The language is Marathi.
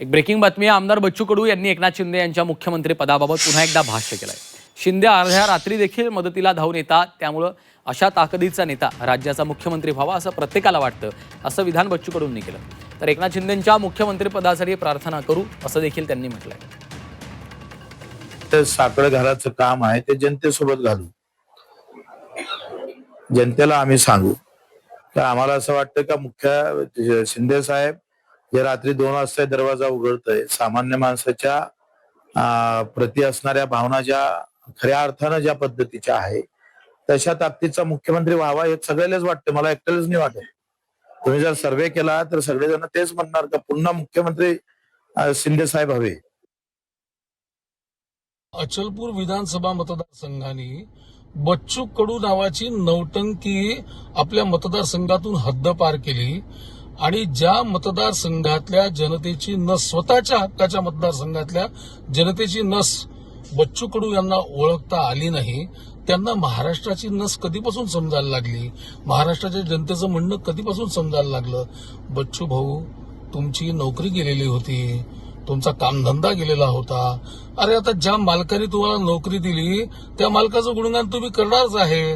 एक ब्रेकिंग बातमी आहे. आमदार बच्चू कडू यांनी एकनाथ शिंदे यांच्या मुख्यमंत्री पदाबाबत पुन्हा एकदा भाष्य केलंय. शिंदे अर्ध्या रात्री देखील मदतीला धावून येतात, त्यामुळं अशा ताकदीचा नेता राज्याचा मुख्यमंत्री व्हावा असं प्रत्येकाला वाटतं, असं विधान बच्चू कडूंनी केलं. तर एकनाथ शिंदेंच्या मुख्यमंत्री पदासाठी प्रार्थना करू असं देखील त्यांनी म्हटलंय. ते साखळ घालायचं काम आहे, ते जनतेसोबत घालू. जनतेला आम्ही सांगू तर आम्हाला असं वाटतं का मुख्य शिंदे साहेब जे रात्री 2 वाजता दरवाजा उघडतय, सामान्य माणसाच्या प्रति असणाऱ्या भावना ज्या खऱ्या अर्थानं ज्या पद्धतीच्या आहे तशा ताकदीचा मुख्यमंत्री व्हावा हे सगळ्यालाच वाटतं. मला एकट्यालाच नाही वाटत. तुम्ही जर सर्वे केला तर सगळेजण तेच म्हणणार का पुन्हा मुख्यमंत्री शिंदे साहेब हवे. अचलपूर विधानसभा मतदारसंघाने बच्चू कडू नावाची नौटंकी आपल्या मतदारसंघातून हद्दपार केली आणि ज्या मतदारसंघातल्या जनतेची नस, स्वतःच्या हक्काच्या मतदारसंघातल्या जनतेची नस बच्चू कडू यांना ओळखता आली नाही, त्यांना महाराष्ट्राची नस कधीपासून समजायला लागली, महाराष्ट्राच्या जनतेचं म्हणणं कधीपासून समजायला लागलं. बच्चू भाऊ, तुमची नोकरी गेलेली होती, तुमचा कामधंदा गेलेला होता. अरे आता ज्या मालकाने तुम्हाला नोकरी दिली त्या मालकाचं गुणगान तुम्ही करणारच आहे.